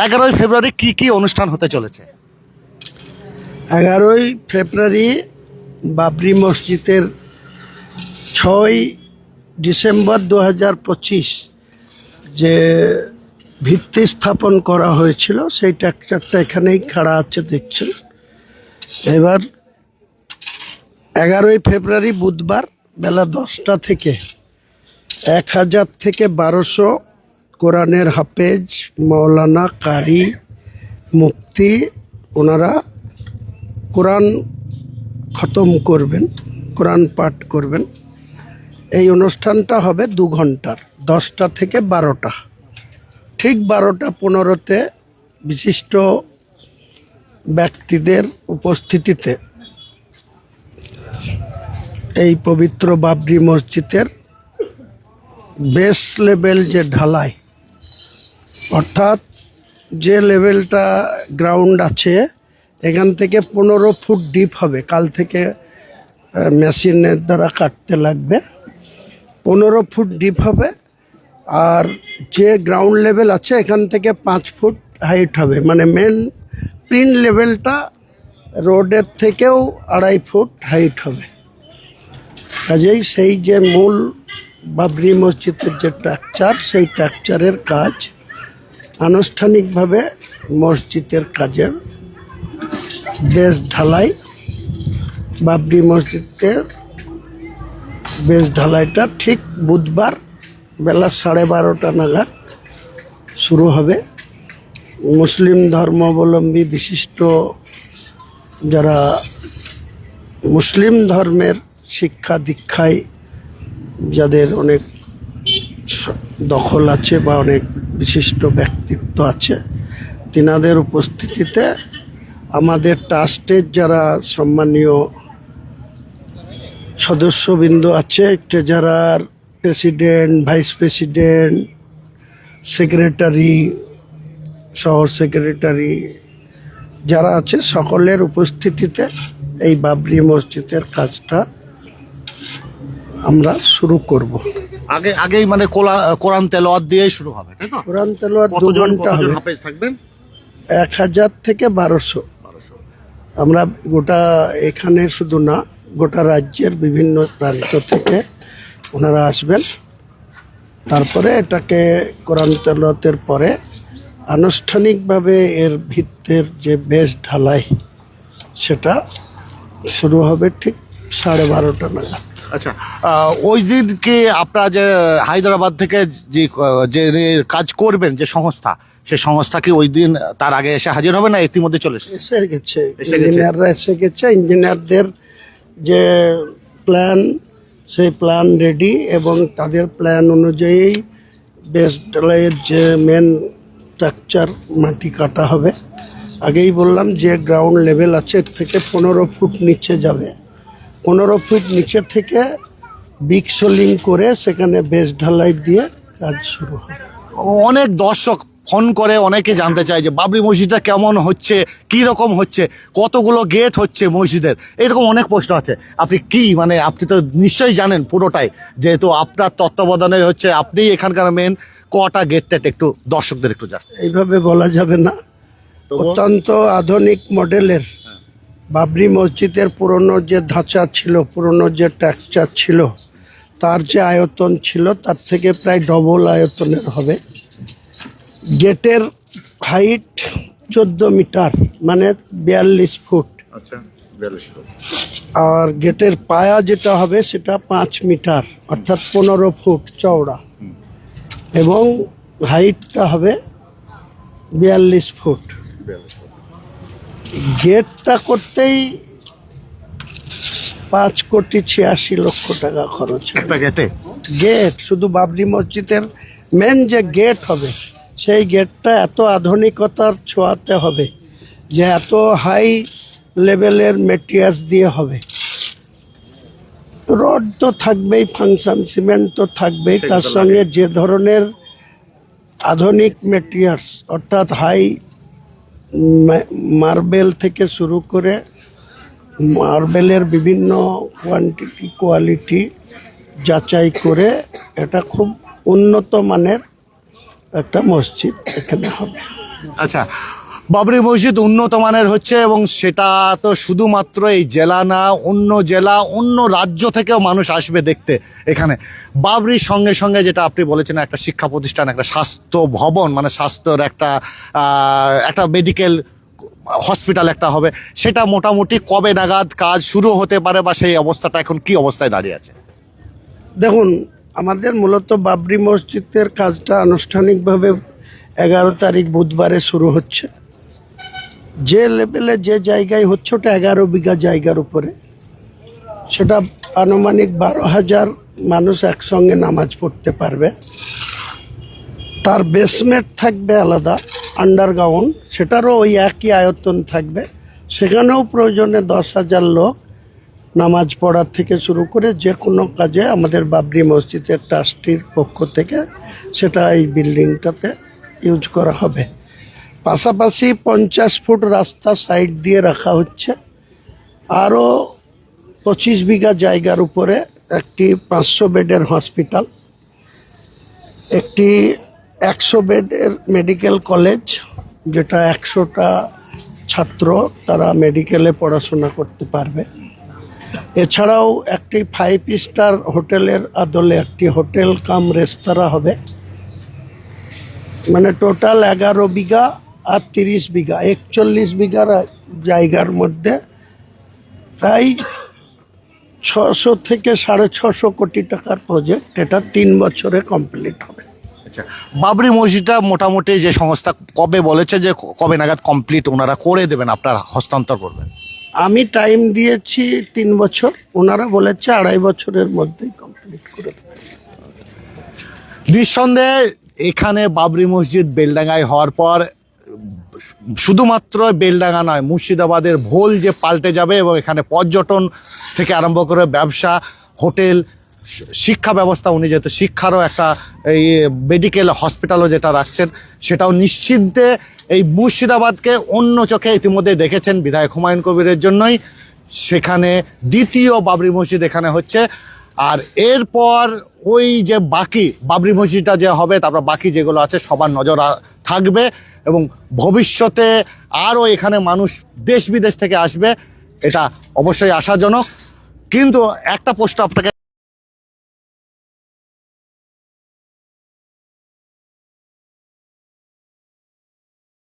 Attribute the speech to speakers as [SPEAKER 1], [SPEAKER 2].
[SPEAKER 1] 11ই ফেব্রুয়ারি কি কি অনুষ্ঠান হতে চলেছে?
[SPEAKER 2] 11ই ফেব্রুয়ারি বাবরি মসজিদের 6ই ডিসেম্বর 2025 যে ভিত্তি স্থাপন করা হয়েছিল সেই ট্রাক্টরটা এখানেই খাড়া আছে দেখছেন। এবার 11ই ফেব্রুয়ারি বুধবার বেলা 10টা থেকে 1000 থেকে 1200 কোরআনের হাফেজ, মৌলানা, কারি, মুফতি ওনারা কোরআন খতম করবেন, কোরআন পাঠ করবেন। এই অনুষ্ঠানটা হবে 2 ঘন্টার, 10টা থেকে 12টা। ঠিক 12টা 15-তে বিশিষ্ট ব্যক্তিদের উপস্থিতিতে এই পবিত্র বাবরি মসজিদের বেস লেভেল যে ঢালাই, অর্থাৎ যে লেভেলটা গ্রাউন্ড আছে এখান থেকে 15 ফুট ডিপ হবে। কাল থেকে মেশিনের দ্বারা কাটতে লাগবে। 15 ফুট ডিপ হবে। আর যে গ্রাউন্ড লেভেল আছে এখান থেকে 5 ফুট হাইট হবে, মানে মেন প্রিন্ট লেভেলটা রোডের থেকেও 2.5 ফুট হাইট হবে। কাজেই সেই যে মূল বাবরি মসজিদের যে স্ট্রাকচার, সেই স্ট্রাকচারের কাজ আনুষ্ঠানিকভাবে মসজিদের কাজের বেস ঢালাই, বাবরি মসজিদের বেস ঢালাইটা ঠিক বুধবার বেলা 12:30 নাগাদ শুরু হবে। মুসলিম ধর্মাবলম্বী বিশিষ্ট যারা মুসলিম ধর্মের শিক্ষা দীক্ষায় যাদের অনেক দখল আছে বা অনেক বিশিষ্ট ব্যক্তিত্ব আছে, তিনাদের উপস্থিতিতে আমাদের ট্রাস্টের যারা সম্মানীয় সদস্যবৃন্দ আছে, treasurer, president, vice president, secretary, শহর সেক্রেটারি যারা আছে সকলের উপস্থিতিতে এই বাবরি মসজিদের কাজটা আমরা শুরু করব।
[SPEAKER 1] আগেই মানে কোরআন তেলাওয়াত দিয়ে শুরু হবে, তাই তো?
[SPEAKER 2] কোরআন তেলাওয়াত 2 ঘন্টা হবে।
[SPEAKER 1] হাফেজ থাকবেন?
[SPEAKER 2] 1000 থেকে 1200। আমরা গোটা এখানে শুধু না, গোটা রাজ্যের বিভিন্ন প্রান্ত থেকে ওনারা আসবেন। তারপরে এটাকে কোরআন তেলাওয়াতের পরে আনুষ্ঠানিকভাবে এর ভিত্তির যে বেস ঢালাই সেটা শুরু হবে ঠিক 12:30 নাগাদ।
[SPEAKER 1] আচ্ছা, ওই দিনকে আপনারা যে হায়দ্রাবাদ থেকে যে কাজ করবেন যে সংস্থা, সেই সংস্থা কি ওই দিন তার আগে এসে হাজির হবে না ইতিমধ্যে চলে
[SPEAKER 2] এসে গেছে? ইঞ্জিনিয়াররা এসে গেছে। ইঞ্জিনিয়ারদের যে প্ল্যান, সেই প্ল্যান রেডি এবং তাদের প্ল্যান অনুযায়ী বেস ঢালাইয়ের যে মেন স্ট্রাকচার মাটি কাটা হবে। আগেই বললাম যে গ্রাউন্ড লেভেল আছে এর থেকে 15 ফুট নিচে যাবে। 15 ফুট নিচে থেকে বিগ সোলিং করে সেখানে বেস ঢালাই দিয়ে কাজ শুরু হবে।
[SPEAKER 1] অনেক দর্শক ফোন করে অনেকে জানতে চায় যে বাবরি মসজিদটা কেমন হচ্ছে, কি রকম হচ্ছে, কতগুলো গেট হচ্ছে মসজিদের, এরকম অনেক প্রশ্ন আছে। আপনি কি মানে আপনি তো নিশ্চয়ই জানেন পুরোটাই, যেহেতু আপনার তত্ত্বাবধানে হচ্ছে, আপনি এখানকার মেন, কটা গেট একটু দর্শকদের একটু জান।
[SPEAKER 2] এইভাবে বলা যাবে না। অত্যন্ত আধুনিক মডেলের বাবরি মসজিদের পুরনো যে ধাঁচা ছিল, পুরনো যে স্ট্রাকচার ছিল, তার যে আয়তন ছিল তার থেকে প্রায় ডবল আয়তনের হবে। গেটের হাইট 14 মিটার, মানে 42 ফুট।
[SPEAKER 1] আচ্ছা, 42 ফুট।
[SPEAKER 2] আর গেটের পায়া যেটা হবে সেটা 5 মিটার, অর্থাৎ 15 ফুট চওড়া, এবং হাইটটা হবে 42 ফুট। গেটটা করতেই 5,86,00,000 টাকা খরচ হবে। গেট শুধু বাবরি মসজিদের মেন যে গেট হবে, সেই গেটটা এত আধুনিকতার ছোঁয়াতে হবে যে এত হাই লেভেলের মেটেরিয়ালস দিয়ে হবে। রড তো থাকবেই, ফাংশন সিমেন্ট তো থাকবেই, তার সঙ্গে যে ধরনের আধুনিক মেটেরিয়ালস, অর্থাৎ হাই মার্বেল থেকে শুরু করে মার্বেলের বিভিন্ন কোয়ান্টিটি কোয়ালিটি যাচাই করে এটা খুব উন্নত মানের একটা মসজিদ এখানে হবে।
[SPEAKER 1] আচ্ছা, বাবরি মসজিদ উন্নত মানের হচ্ছে এবং সেটা তো শুধুমাত্র এই জেলা না, অন্য জেলা অন্য রাজ্য থেকেও মানুষ আসবে দেখতে এখানে। বাবরির সঙ্গে সঙ্গে যেটা আপনি বলেছেন, একটা শিক্ষা প্রতিষ্ঠান, একটা স্বাস্থ্য ভবন, মানে স্বাস্থ্যর একটা মেডিকেল হসপিটাল একটা হবে, সেটা মোটামুটি কবে নাগাদ কাজ শুরু হতে পারে বা সেই অবস্থাটা এখন কি অবস্থায় দাঁড়িয়ে আছে?
[SPEAKER 2] দেখুন, আমাদের মূলত বাবরি মসজিদের কাজটা আনুষ্ঠানিকভাবে 11 তারিখ বুধবারে শুরু হচ্ছে। যে লেভেলে যে জায়গায় হচ্ছে ওটা 11 বিঘা জায়গার উপরে, সেটা আনুমানিক 12,000 মানুষ একসঙ্গে নামাজ পড়তে পারবে। তার বেসমেন্ট থাকবে আলাদা, আন্ডারগ্রাউন্ড, সেটারও ওই একই আয়তন থাকবে। সেখানেও প্রয়োজনে 10,000 লোক নামাজ পড়ার থেকে শুরু করে যে কোনো কাজে আমাদের বাবরি মসজিদের ট্রাস্টির পক্ষ থেকে সেটা এই বিল্ডিংটাতে ইউজ করা হবে। পাশাপাশি 50 ফুট রাস্তা সাইড দিয়ে রাখা হচ্ছে। আরও 25 বিঘা জায়গার উপরে একটি 500 বেডের হসপিটাল, একটি 100 বেডের মেডিকেল কলেজ, যেটা 100টা ছাত্র তারা মেডিকেলে পড়াশোনা করতে পারবে। এছাড়াও একটি 5 স্টার হোটেলের আদলে একটি হোটেল কাম রেস্তোরাঁ হবে। মানে টোটাল 11 বিঘা আর 30 বিঘা, 41 বিঘার জায়গার মধ্যে প্রায় 600 থেকে 650 কোটি টাকার প্রজেক্ট। এটা 3 বছরে কমপ্লিট হবে।
[SPEAKER 1] আচ্ছা, বাবরি মসজিদটা মোটামুটি যে সংস্থা কবে বলেছে যে কবে নাগাদ কমপ্লিট ওনারা করে দেবেন, আপনার হস্তান্তর করবেন?
[SPEAKER 2] আমি টাইম দিয়েছি 3 বছর, ওনারা বলেছে 2.5 বছরের মধ্যেই কমপ্লিট করে দেবে।
[SPEAKER 1] নিঃসন্দেহে এখানে বাবরি মসজিদ বেলডাঙ্গায় হওয়ার পর শুধুমাত্র বেলডাঙ্গা নয়, মুর্শিদাবাদের ভোল যে পাল্টে যাবে এবং এখানে পর্যটন থেকে আরম্ভ করে ব্যবসা, হোটেল, শিক্ষা ব্যবস্থা, উনি যেহেতু শিক্ষারও একটা এই মেডিকেল হসপিটালও যেটা রাখছেন, সেটাও নিশ্চিন্তে এই মুর্শিদাবাদকে অন্য চোখে ইতিমধ্যে দেখেছেন বিধায়ক হুমায়ুন কবিরের জন্যই সেখানে দ্বিতীয় বাবরি মসজিদ এখানে হচ্ছে। আর এরপর ওই যে বাকি বাবরি মসজিদটা যে হবে, তারপর বাকি যেগুলো আছে সবার নজর থাকবে এবং ভবিষ্যতে আরও এখানে মানুষ দেশ বিদেশ থেকে আসবে, এটা অবশ্যই আশাজনক। কিন্তু একটা প্রশ্ন আপনাকে